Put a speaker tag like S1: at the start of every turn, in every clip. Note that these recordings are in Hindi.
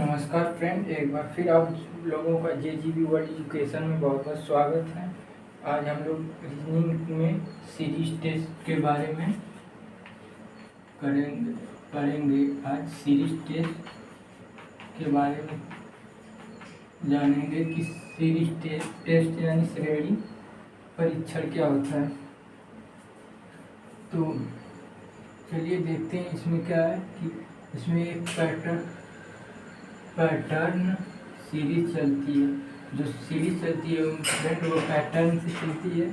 S1: नमस्कार फ्रेंड, एक बार फिर आप लोगों का JGB वर्ल्ड एजुकेशन में बहुत बहुत स्वागत है। आज हम लोग रीजनिंग में सीरीज टेस्ट के बारे में पढ़ेंगे। आज सीरीज टेस्ट के बारे में जानेंगे कि सीरीज टेस्ट यानी श्रेणी परीक्षण क्या होता है। तो चलिए देखते हैं इसमें क्या है कि इसमें एक पैटर्न सीरीज चलती है। जो सीरीज चलती है फ्रेंड वो पैटर्न से चलती है।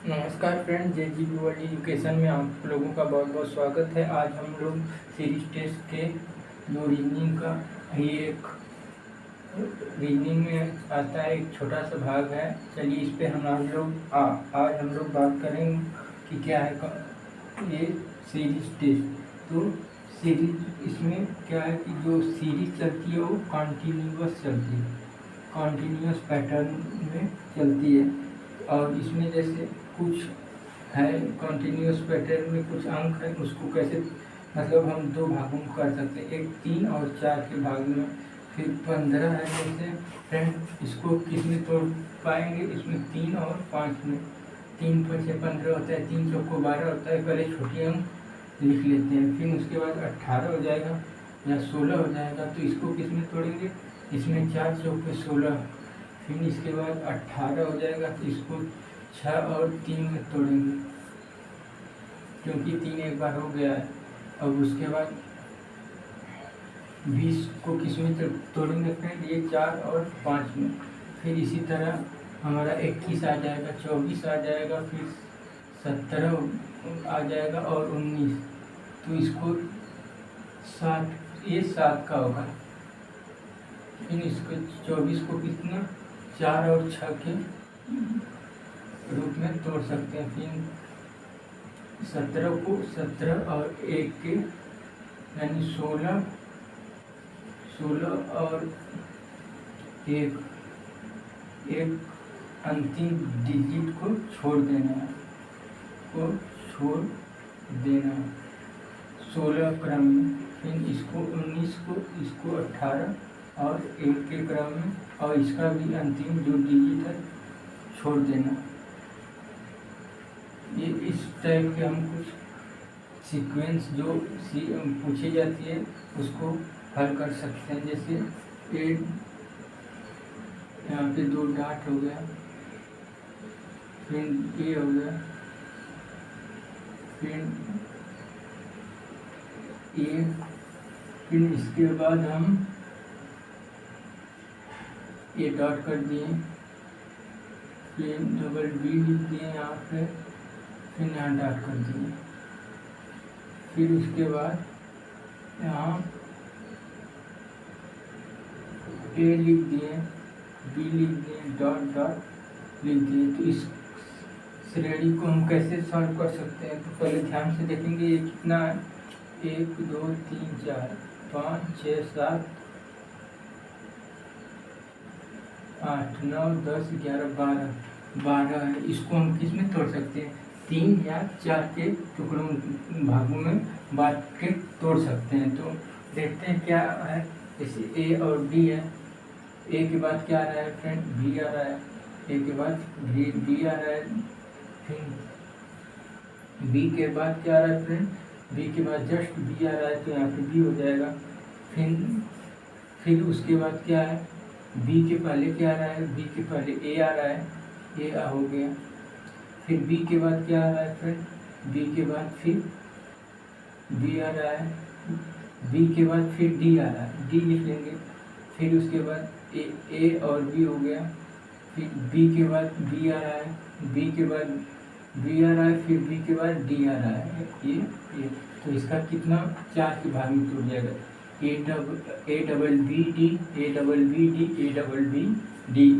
S1: नमस्कार फ्रेंड, JGB वर्ल्ड एजुकेशन में आप लोगों का बहुत बहुत स्वागत है। आज हम लोग सीरीज टेस्ट के जो रीजनिंग का ही एक रीजनिंग में आता है एक छोटा सा भाग है। चलिए इस पे हम आज हम लोग बात करेंगे कि क्या है ये सीरीज टेस्ट। तो सीरीज इसमें क्या है कि जो सीरीज चलती है वो कॉन्टीन्यूअस चलती है, कॉन्टीन्यूअस पैटर्न में चलती है। और इसमें जैसे कुछ है कॉन्टीन्यूअस पैटर्न में कुछ अंक है, उसको कैसे मतलब हम दो भागों में कर सकते हैं, एक 3 और 4 के भाग में। फिर 15 है जैसे फ्रेंड, इसको किस में तोड़ पाएंगे, इसमें 3 और 5 में। 3 5 15 होता है, 3 चौको 12 होता है। पहले छोटे अंक लिख लेते हैं, फिर उसके बाद 18 हो जाएगा या 16 हो जाएगा। तो इसको किस में तोड़ेंगे, इसमें 4 चौके 16, फिर इसके बाद 18 हो जाएगा। तो इसको 6 और 3 में तोड़ेंगे क्योंकि 3 एक बार हो गया है। अब उसके बाद 20 को किस में तोड़ेंगे फ्रेंड, ये 4 और 5 में। फिर इसी तरह हमारा 21 आ जाएगा, 24 आ जाएगा, फिर 17 आ जाएगा और 19। तो इसको 7, ये 7 का होगा। फिर इसको 24 को कितना 4 और 6 के रूप में तोड़ सकते हैं। फिर 17 को 17 और 1 के यानी 16 और एक अंतिम डिजिट को छोड़ देना है, 16 क्रम में। फिर इसको 19 को, इसको 18 और 1 के क्रम में, और इसका भी अंतिम जो डिजिट है छोड़ देना। ये इस टाइप के हम कुछ सीक्वेंस जो पूछी जाती है उसको हल कर सकते हैं। जैसे यहाँ पे 2 डॉट हो गया, फिर ये हो गया, फिर इसके बाद हम ये डॉट कर दिए, फिर डबल B लिख दिए यहाँ पे, फिर यहाँ डॉट कर दिए। फिर उसके बाद यहाँ A लिख दिए, B लिख दिए, डॉट लिख दिए। तो इस श्रेणी को हम कैसे सॉल्व कर सकते हैं, तो पहले ध्यान से देखेंगे ये कितना है। 1 2 3 4 5 6 7 8 9 10 11 12 है। इसको हम किस में तोड़ सकते हैं, 3 या 4 के टुकड़ों भागों में बांट के तोड़ सकते हैं। तो देखते हैं क्या है। जैसे A और D है, A के बाद क्या आ रहा है फ्रेंड, B आ रहा है, A के बाद B आ रहा है, फिर B के बाद क्या आ रहा है फ्रेंड, B के बाद जस्ट B आ रहा है, तो यहाँ पे B हो जाएगा। फिर उसके बाद क्या है, B के पहले क्या आ रहा है, B के पहले A आ रहा है, A हो गया। फिर B के बाद क्या आ रहा है फ्रेंड, B के बाद फिर B आ रहा है, B के बाद फिर D आ रहा है, D लिख लेंगे। फिर उसके बाद A और B हो गया, फिर B के बाद B आ रहा है, B के बाद B आ रहा है, फिर B के बाद D आ रहा है। ये तो इसका कितना 4 के भाग में टूट जाएगा। A,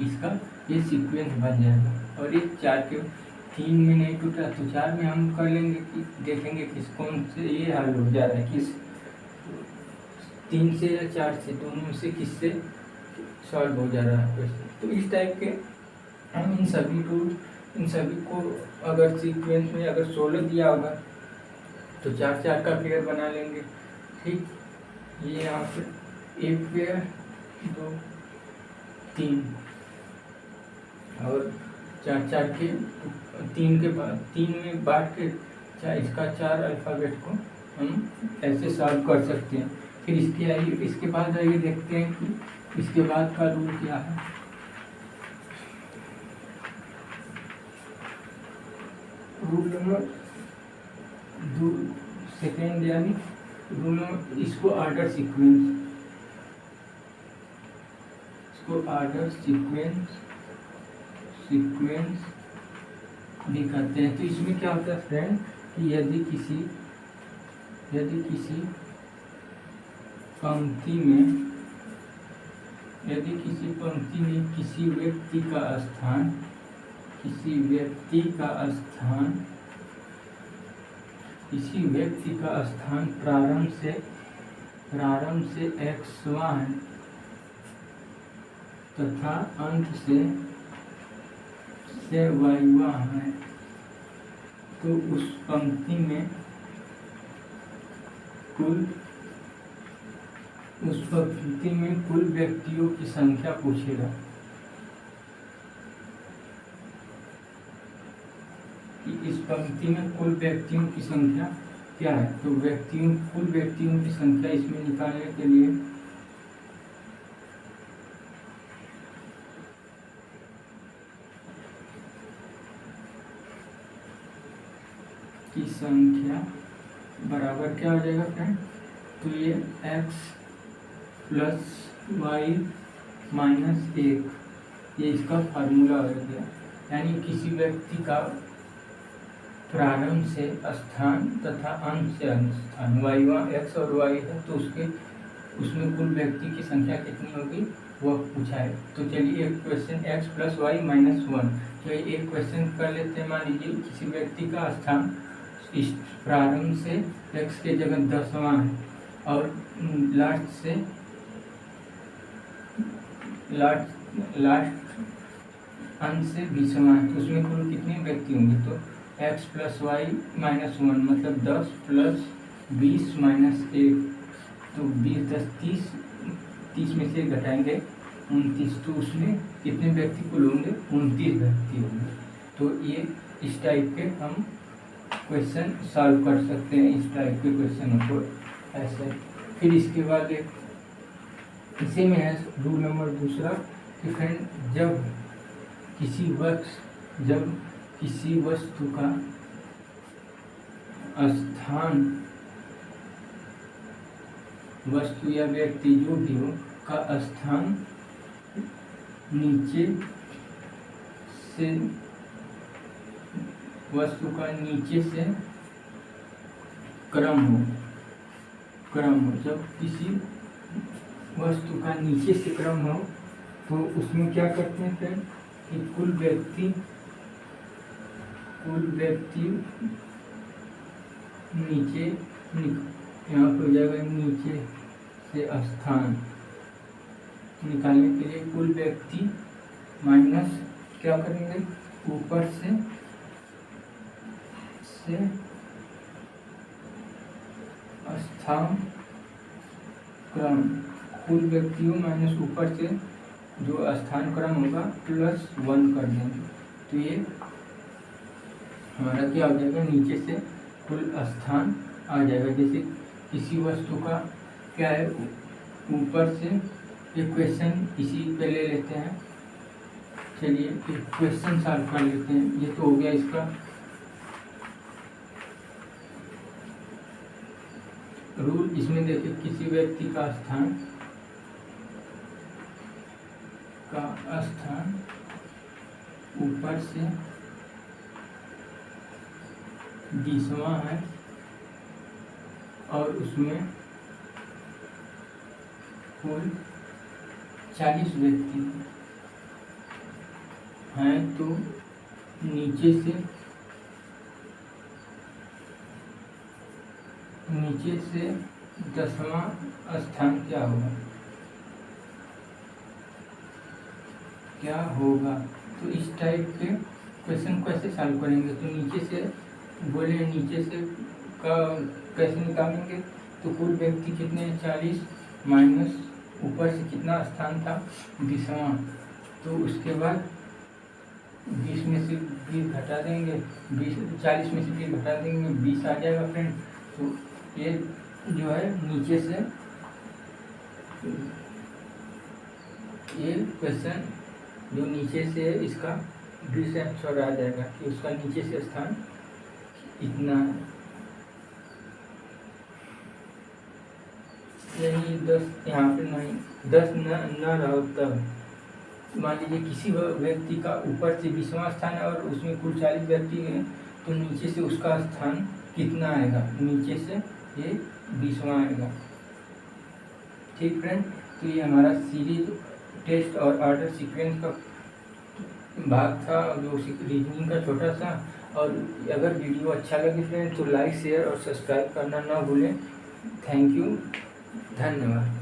S1: इसका ये सीक्वेंस बन जाएगा। और ये 4 के 3 में नहीं टूटा तो 4 में हम कर लेंगे कि देखेंगे किस कौन से ये हल हो जा रहा है, किस 3 से या 4 से, दोनों में से किससे सॉल्व हो जा रहा है क्वेश्चन। तो इस टाइप के हम इन सभी को अगर सीक्वेंस में अगर 16 दिया होगा तो 4 का पेयर बना लेंगे। ठीक, ये यहाँ पे एक पेयर 2 3 और 4 के 3 के बाद 3 में बांट के इसका 4 अल्फ़ाबेट को हम ऐसे सॉल्व कर सकते हैं। फिर इसके बाद आइए देखते हैं कि इसके बाद का रूल क्या है। रूल नंबर 2 सेकेंड यानी रूल नंबर, इसको ऑर्डर सीक्वेंस भी कहते हैं। तो इसमें क्या होता है फ्रेंड कि यदि किसी पंक्ति में किसी व्यक्ति का स्थान प्रारंभ से x1 तथा अंत से y1 है, तो उस पंक्ति में कुल व्यक्तियों की संख्या पूछेगा कि इस पंक्ति में कुल व्यक्तियों की संख्या क्या है। तो कुल व्यक्तियों की संख्या इसमें निकालने के लिए की संख्या बराबर क्या हो जाएगा फ्रेंड, तो ये x + y - 1, ये इसका फार्मूला हो गया। यानी किसी व्यक्ति का प्रारंभ से स्थान तथा अंत से स्थान y1 x और y है, तो उसमें कुल व्यक्ति की संख्या कितनी होगी वह पूछा है। तो चलिए एक क्वेश्चन x + y - 1, तो एक क्वेश्चन कर लेते हैं। मान लीजिए किसी व्यक्ति का स्थान इस प्रारंभ से x के जगह 10वां है और लास्ट अंत से 20वां है, तो उसमें कुल कितने व्यक्ति होंगे। तो x + y - 1 मतलब 10 + 20 - 1, तो 20 10 30 में से घटाएंगे 29, तो उसमें कितने व्यक्ति कुल होंगे 29 व्यक्ति होंगे। तो ये इस टाइप के हम क्वेश्चन सॉल्व कर सकते हैं, इस टाइप के क्वेश्चनों को ऐसे। फिर इसके बाद इसी में है रूल नंबर 2 कि फ्रेंड जब किसी वस्तु का स्थान, वस्तु या व्यक्ति जो भी हो का स्थान वस्तु का नीचे से क्रम हो, जब किसी वस्तु का नीचे से क्रम हो तो उसमें क्या करते हैं फ्रेंड कि कुल व्यक्ति नीचे यहाँ पर हो जाएगा, नीचे से स्थान निकालने के लिए कुल व्यक्ति माइनस क्या करेंगे ऊपर से स्थान क्रम, कुल व्यक्तियों माइनस ऊपर से जो स्थान क्रम होगा +1 कर देंगे। तो ये हमारा क्या हो जाएगा, नीचे से कुल स्थान आ जाएगा। जैसे किसी वस्तु का क्या है ऊपर से, एक क्वेश्चन इसी पे ले लेते हैं। चलिए एक क्वेश्चन सॉल्व कर लेते हैं। ये तो हो गया इसका रूल। इसमें देखिए किसी व्यक्ति का स्थान ऊपर से 20वां है और उसमें कुल 40 व्यक्ति हैं तो नीचे से 10वां स्थान क्या होगा। तो इस टाइप के क्वेश्चन को ऐसे सॉल्व करेंगे। तो नीचे से का कैसे निकालेंगे। तो कुल व्यक्ति कितने 40 माइनस ऊपर से कितना स्थान था 20वां। तो उसके बाद 20 में से 20 घटा देंगे, 40 में से 20 घटा देंगे, 20 आ जाएगा फ्रेंड। तो ये जो है नीचे से ये क्वेश्चन जो नीचे से इसका 20 आंसर आ जाएगा कि उसका नीचे से स्थान इतना है। यही 10 यहाँ पे नहीं 10 न रहो तब मान लीजिए किसी व्यक्ति का ऊपर से 20वां स्थान है और उसमें कुल 40 व्यक्ति हैं तो नीचे से उसका स्थान कितना आएगा। नीचे से ये 20वां आएगा। ठीक फ्रेंड। तो ये हमारा सीरीज टेस्ट और ऑर्डर सीक्वेंस का भाग था जो रीजनिंग का छोटा सा। और अगर वीडियो अच्छा लगे फ्रेंड तो लाइक शेयर और सब्सक्राइब करना ना भूलें। थैंक यू, धन्यवाद।